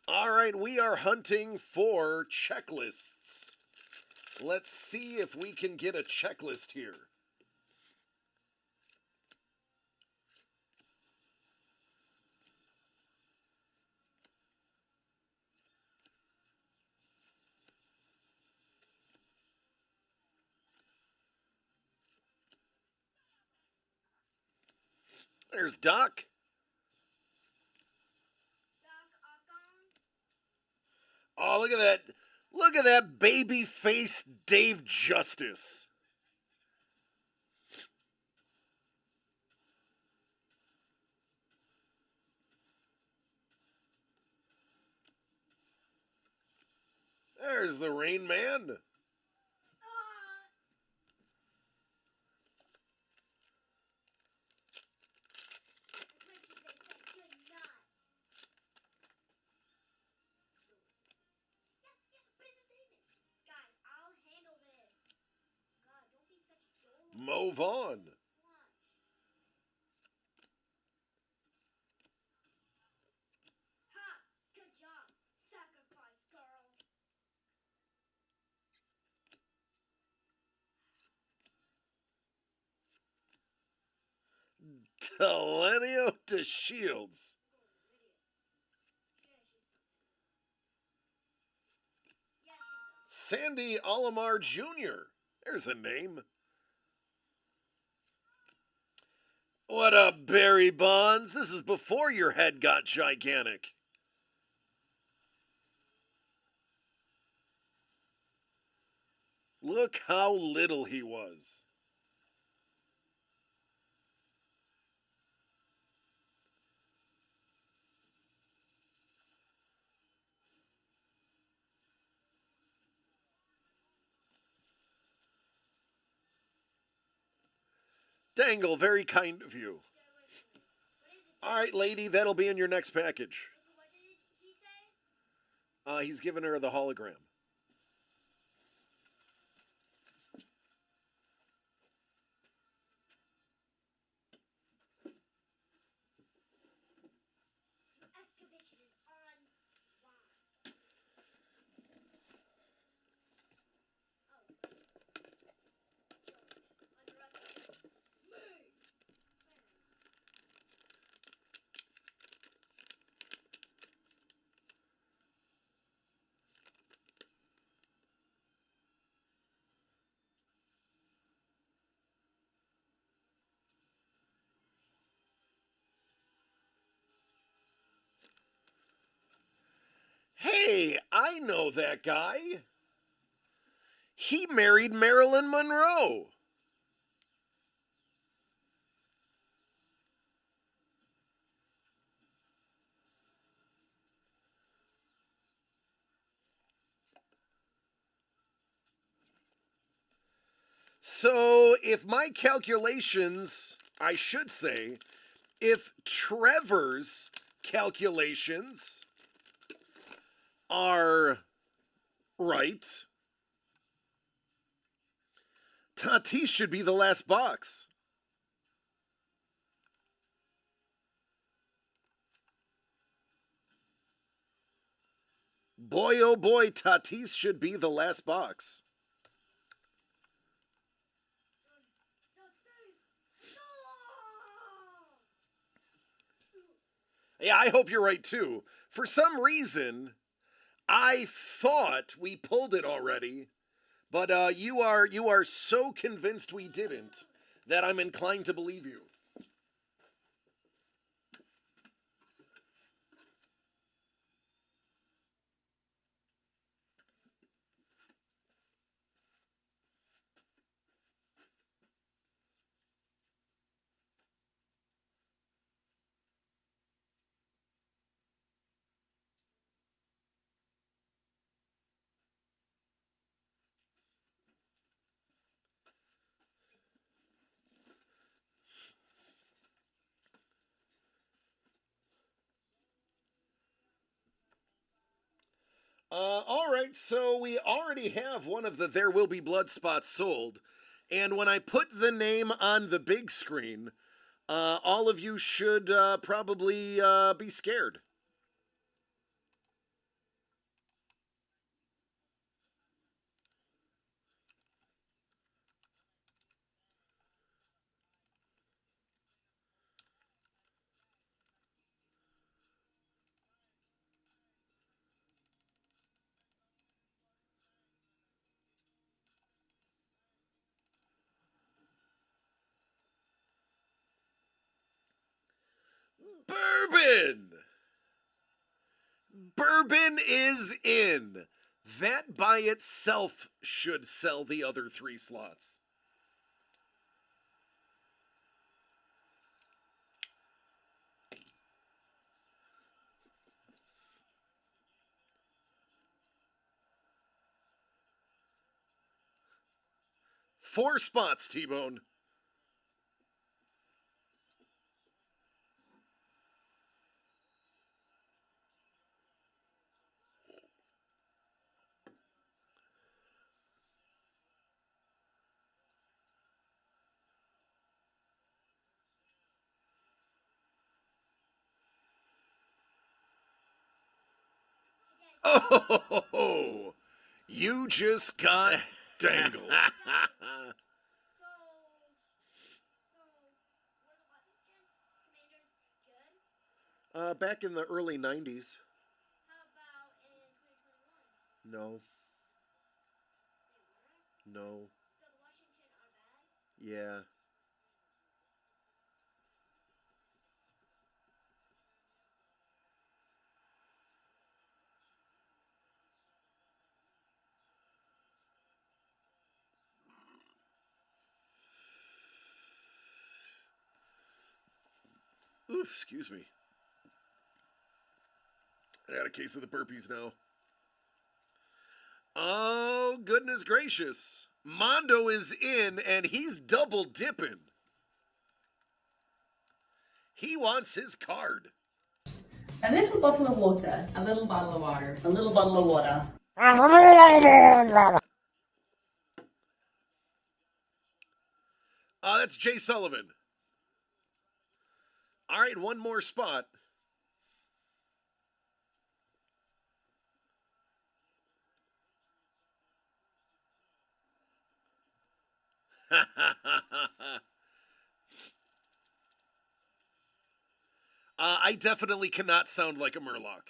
A: All right, we are hunting for checklists. Let's see if we can get a checklist here. There's Doc. Oh, look at that. Look at that baby face Dave Justice. There's the Rain Man. Mo Vaughn.
B: Good job. Sacrifice, girl.
A: Delenio to Shields. Sandy Alomar Jr. There's a name. What up, Barry Bonds? This is before your head got gigantic. Look how little he was. Dangle, very kind of you. All right, lady, that'll be in your next package.
B: What did he say?
A: He's giving her the hologram.
B: Excavation is on.
A: Hey, I know that guy. He married Marilyn Monroe. So, if my calculations, I should say, if Trevor's calculations are right, Tatis should be the last box. Boy, oh boy, Tatis should be the last box. Yeah, I hope you're right too. For some reason, I thought we pulled it already, but you are so convinced we didn't that I'm inclined to believe you. All right, so we already have one of the There Will Be Blood spots sold, and when I put the name on the big screen, all of you should probably be scared. Bourbon! Bourbon is in. That by itself should sell the other 3 slots. Four spots, T-Bone. Oh, you just got dangled.
B: So, were the Washington Commanders good?
A: Back in the early 90s.
B: How about in 2021?
A: No,
B: They were?
A: no,
B: So the Washington are bad?
A: yeah. Oof, excuse me. I got a case of the burpees now. Oh, goodness gracious. Mondo is in and he's double dipping. He wants his card.
E: A little bottle of water.
F: A little bottle of water. A little bottle of water.
A: That's Jay Sullivan. All right, one more spot. I definitely cannot sound like a Murloc.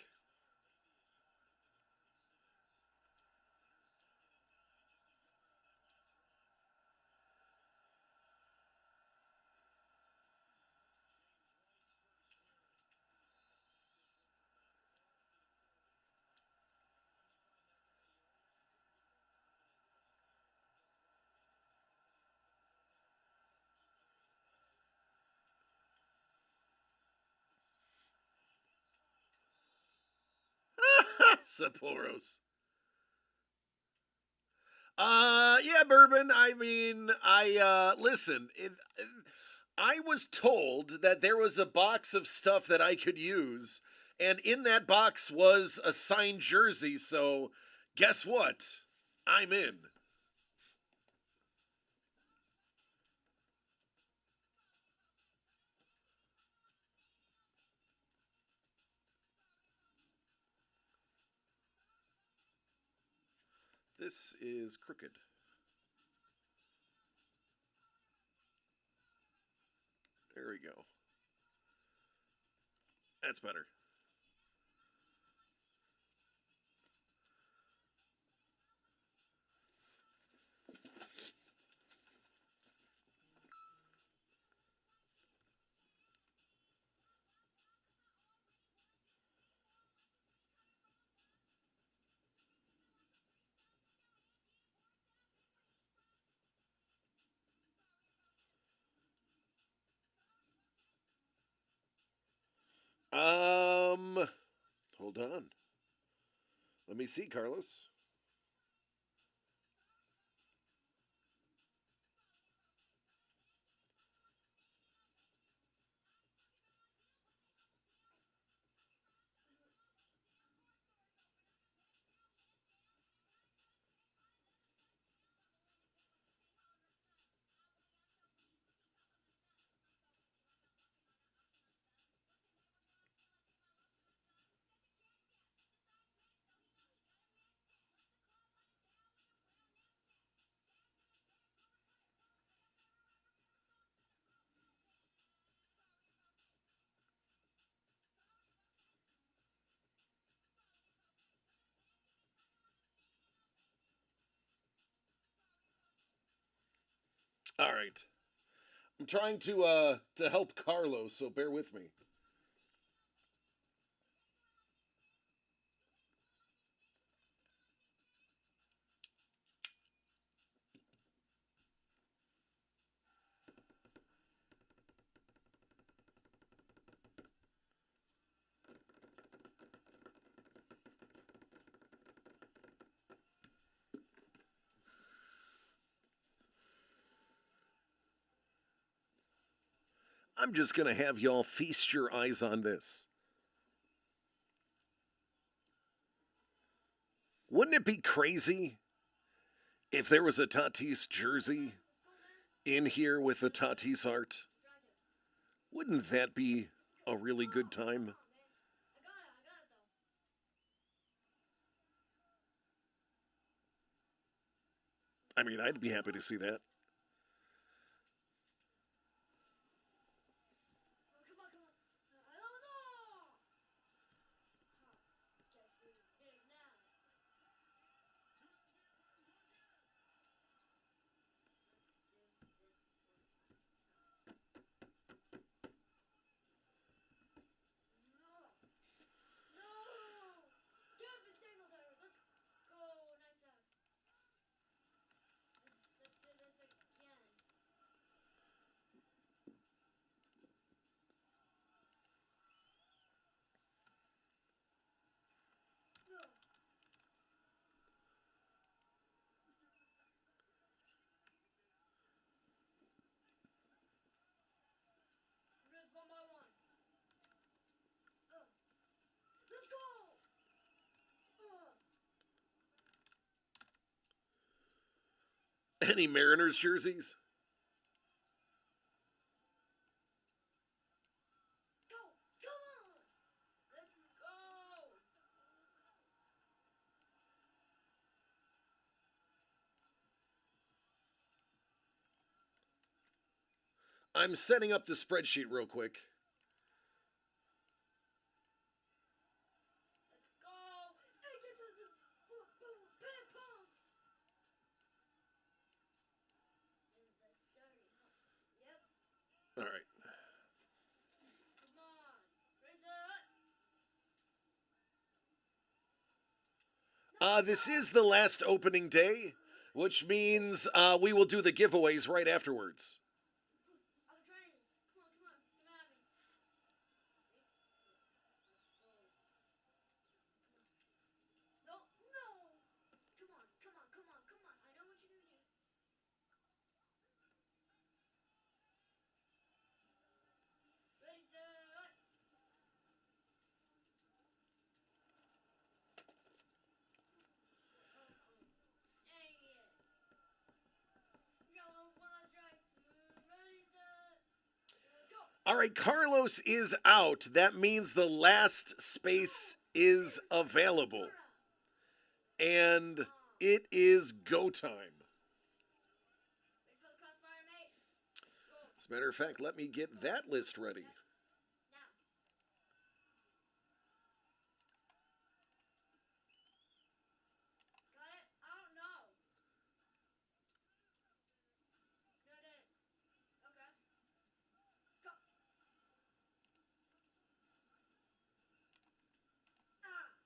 A: Sapporos. Yeah, Bourbon. I mean, listen. I was told that there was a box of stuff that I could use, and in that box was a signed jersey. So, guess what? I'm in. This is crooked. There we go. That's better. Hold on. Let me see, Carlos. All right. I'm trying to help Carlos, so bear with me. I'm just going to have y'all feast your eyes on this. Wouldn't it be crazy if there was a Tatis jersey in here with the Tatis art? Wouldn't that be a really good time? I mean, I'd be happy to see that. Any Mariners jerseys? I'm setting up the spreadsheet real quick. All right. This is the last opening day, which means we will do the giveaways right afterwards. All right, Carlos is out. That means the last space is available. And It is go time.
B: Wait for the crossfire, mate. Go.
A: As a matter of fact, let me get that list ready.
B: Now. Got it? I don't know. No, no. Okay. Go. Ah.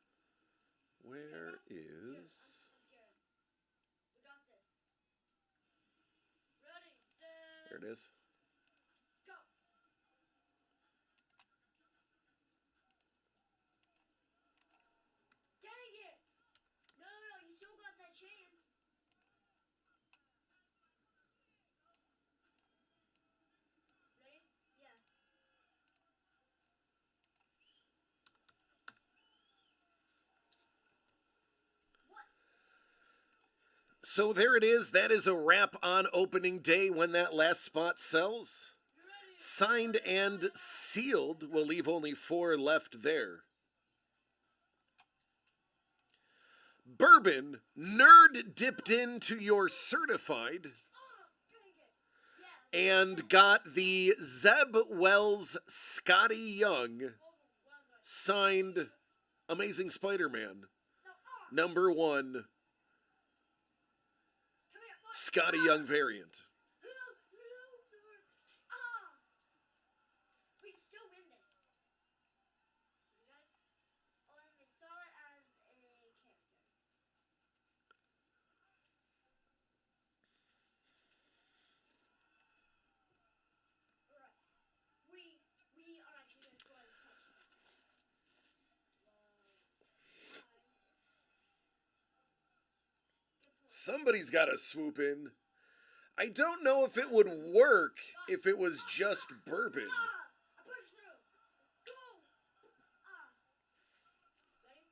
A: Where
B: Here,
A: is...
B: I'm scared. We got this. Ready, set,
A: There it is.
B: go. Dang it! No, you still got that chance. Ready? Yeah. What?
A: So there it is. That is a wrap on opening day when that last spot sells.
B: You ready?
A: Signed and sealed. We'll leave only 4 left there. Bourbon, nerd dipped into your certified
B: Oh, dang it. Yeah.
A: and got the Zeb Wells Scotty Young
B: Overwhelmed.
A: signed Amazing Spider-Man
B: No,
A: #1
B: come here.
A: Scotty Young variant.
B: Loser. Ah. We still win this. You guys? Oh, and we saw it as a character. Alright. We are actually going to score a touchdown.
A: Somebody's got to swoop in. I don't know if it would work if it was just bourbon.
B: Ah! I pushed through. Go! Ah. Ready?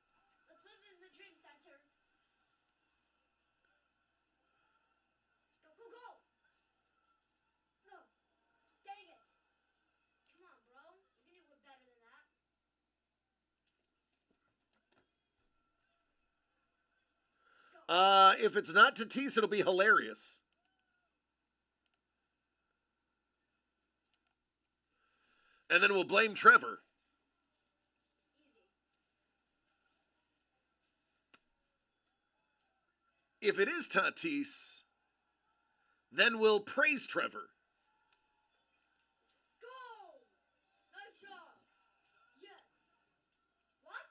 B: Let's put it in the drink center. Go, go, go! No. Dang it. Come on, bro. You can do it better than that.
A: If it's not Tatis, it'll be hilarious. And then we'll blame Trevor.
B: Easy.
A: If it is Tatis, then we'll praise Trevor.
B: Go! Nice job. Yes. What?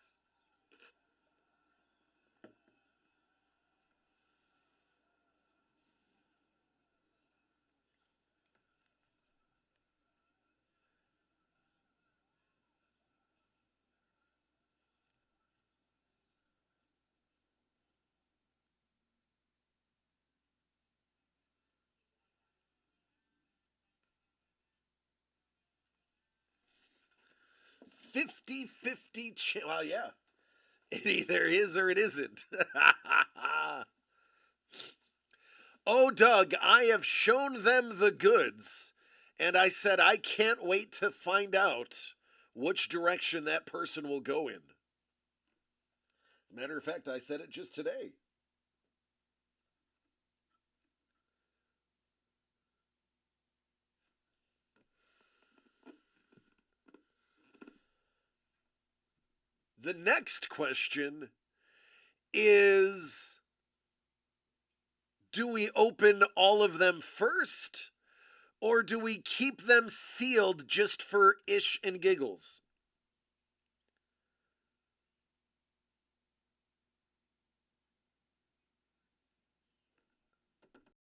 A: 50-50 well, yeah. It either is or it isn't. Oh, Doug, I have shown them the goods. And I said I can't wait to find out which direction that person will go in. Matter of fact, I said it just today. The next question is, do we open all of them first, or do we keep them sealed just for ish and giggles?